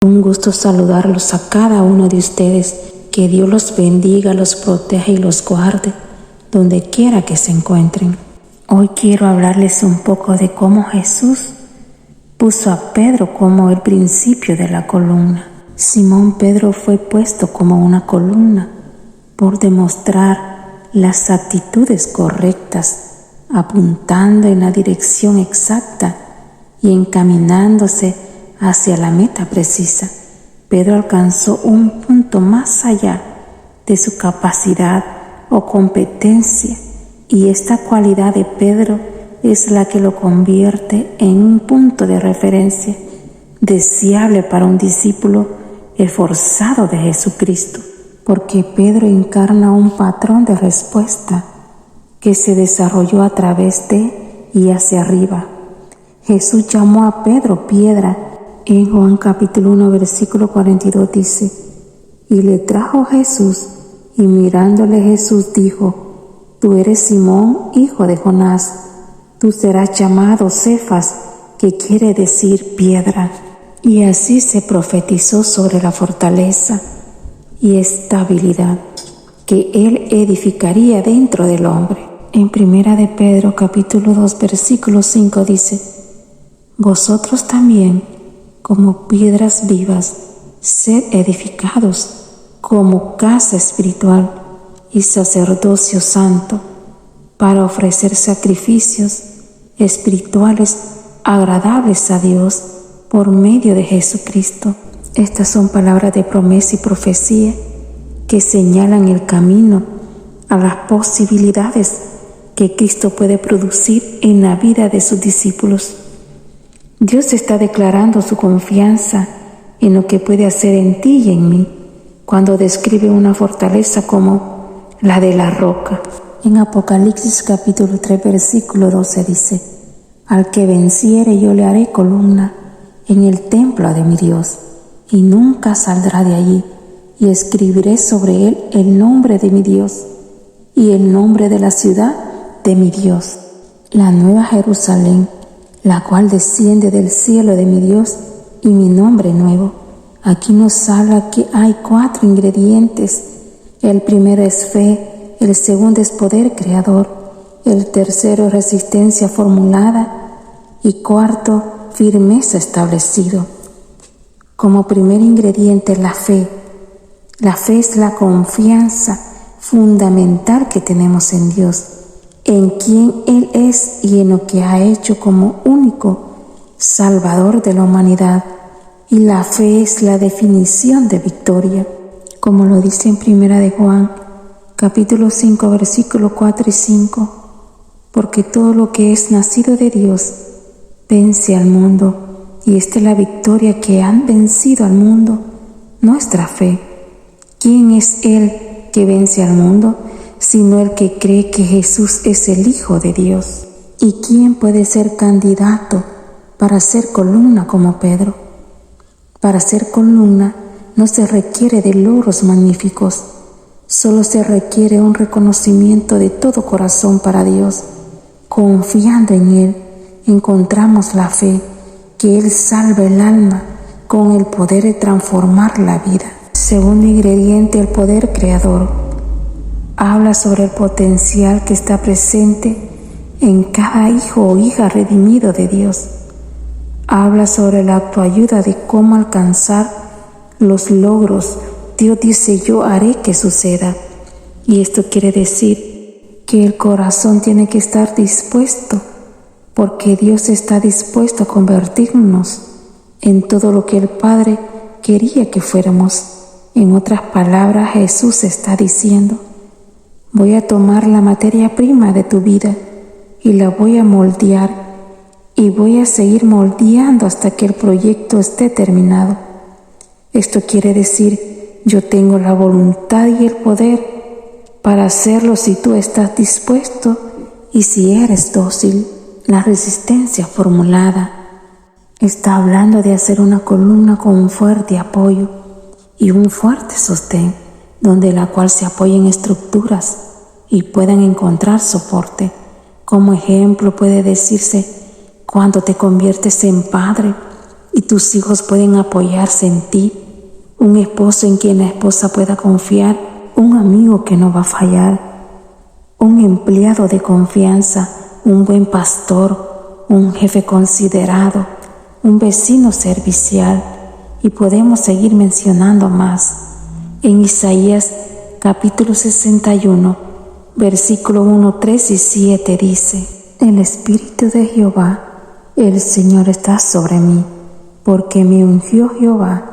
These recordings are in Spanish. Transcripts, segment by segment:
Un gusto saludarlos a cada uno de ustedes. Que Dios los bendiga, los proteja y los guarde donde quiera que se encuentren. Hoy quiero hablarles un poco de cómo Jesús puso a Pedro como el principio de la columna. Simón Pedro fue puesto como una columna por demostrar las actitudes correctas, apuntando en la dirección exacta y encaminándose hacia la meta precisa. Pedro alcanzó un punto más allá de su capacidad o competencia, y esta cualidad de Pedro es la que lo convierte en un punto de referencia deseable para un discípulo esforzado de Jesucristo, porque Pedro encarna un patrón de respuesta que se desarrolló a través de y hacia arriba. Jesús llamó a Pedro piedra. En Juan capítulo 1 versículo 42 dice: y le trajo Jesús, y mirándole Jesús dijo: tú eres Simón, hijo de Jonás, tú serás llamado Cefas, que quiere decir piedra. Y así se profetizó sobre la fortaleza y estabilidad que él edificaría dentro del hombre. En primera de Pedro capítulo 2 versículo 5 dice: vosotros también, como piedras vivas, sed edificados como casa espiritual y sacerdocio santo, para ofrecer sacrificios espirituales agradables a Dios por medio de Jesucristo. Estas son palabras de promesa y profecía que señalan el camino a las posibilidades que Cristo puede producir en la vida de sus discípulos. Dios está declarando su confianza en lo que puede hacer en ti y en mí, cuando describe una fortaleza como la de la roca. En Apocalipsis capítulo 3 versículo 12 dice: al que venciere yo le haré columna en el templo de mi Dios, y nunca saldrá de allí, y escribiré sobre él el nombre de mi Dios y el nombre de la ciudad de mi Dios, la nueva Jerusalén, la cual desciende del cielo de mi Dios, y mi nombre nuevo. Aquí nos habla que hay 4 ingredientes. El primero es fe, el segundo es poder creador, el tercero es resistencia formulada, y cuarto, firmeza establecido. Como primer ingrediente, la fe. La fe es la confianza fundamental que tenemos en Dios, en quien Él es y en lo que ha hecho como único Salvador de la humanidad. Y la fe es la definición de victoria, como lo dice en primera de Juan, capítulo 5, versículos 4 y 5, porque todo lo que es nacido de Dios vence al mundo, y esta es la victoria que han vencido al mundo, nuestra fe. ¿Quién es Él que vence al mundo, sino el que cree que Jesús es el Hijo de Dios? ¿Y quién puede ser candidato para ser columna como Pedro? Para ser columna no se requiere de logros magníficos, solo se requiere un reconocimiento de todo corazón para Dios. Confiando en Él, encontramos la fe, que Él salva el alma con el poder de transformar la vida. Segundo ingrediente, el poder creador. Habla sobre el potencial que está presente en cada hijo o hija redimido de Dios. Habla sobre la autoayuda de cómo alcanzar los logros. Dios dice: yo haré que suceda. Y esto quiere decir que el corazón tiene que estar dispuesto, porque Dios está dispuesto a convertirnos en todo lo que el Padre quería que fuéramos. En otras palabras, Jesús está diciendo: voy a tomar la materia prima de tu vida y la voy a moldear, y voy a seguir moldeando hasta que el proyecto esté terminado. Esto quiere decir, yo tengo la voluntad y el poder para hacerlo si tú estás dispuesto y si eres dócil. La resistencia formulada está hablando de hacer una columna con un fuerte apoyo y un fuerte sostén, donde la cual se apoyen estructuras y puedan encontrar soporte. Como ejemplo puede decirse cuando te conviertes en padre y tus hijos pueden apoyarse en ti, un esposo en quien la esposa pueda confiar, un amigo que no va a fallar, un empleado de confianza, un buen pastor, un jefe considerado, un vecino servicial, y podemos seguir mencionando más. En Isaías capítulo 61, versículo 1, 3 y 7 dice: El Espíritu de Jehová, el Señor está sobre mí, porque me ungió Jehová,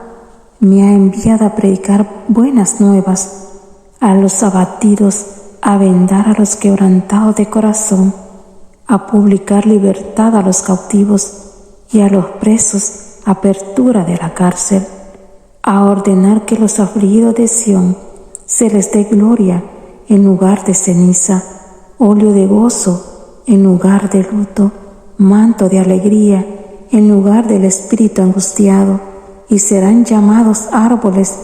me ha enviado a predicar buenas nuevas a los abatidos, a vendar a los quebrantados de corazón, a publicar libertad a los cautivos y a los presos apertura de la cárcel, a ordenar que los afligidos de Sión se les dé gloria en lugar de ceniza, óleo de gozo en lugar de luto, manto de alegría en lugar del espíritu angustiado, y serán llamados árboles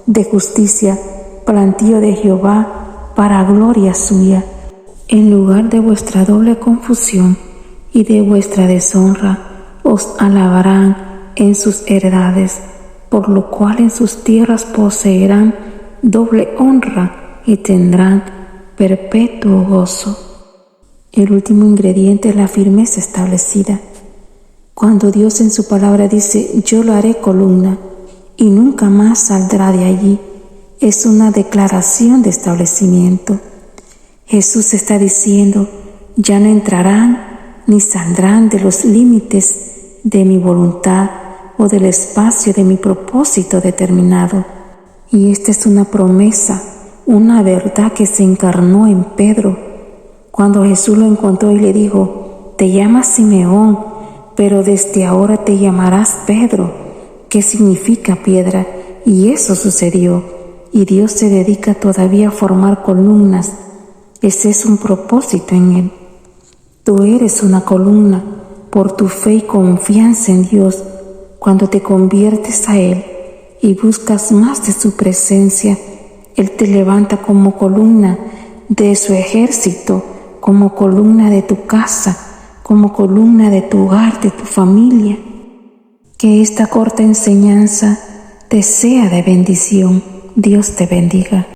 de justicia, plantío de Jehová para gloria suya. En lugar de vuestra doble confusión y de vuestra deshonra, os alabarán en sus heredades, por lo cual en sus tierras poseerán doble honra y tendrán perpetuo gozo. El último ingrediente es la firmeza establecida. Cuando Dios en su palabra dice: yo lo haré columna y nunca más saldrá de allí, es una declaración de establecimiento. Jesús está diciendo: ya no entrarán ni saldrán de los límites de mi voluntad o del espacio de mi propósito determinado. Y esta es una promesa, una verdad que se encarnó en Pedro. Cuando Jesús lo encontró y le dijo: te llamas Simeón, pero desde ahora te llamarás Pedro, que significa piedra. Y eso sucedió. Y Dios se dedica todavía a formar columnas. Ese es un propósito en Él. Tú eres una columna por tu fe y confianza en Dios. Cuando te conviertes a Él y buscas más de su presencia, Él te levanta como columna de su ejército, como columna de tu casa, como columna de tu hogar, de tu familia. Que esta corta enseñanza te sea de bendición. Dios te bendiga.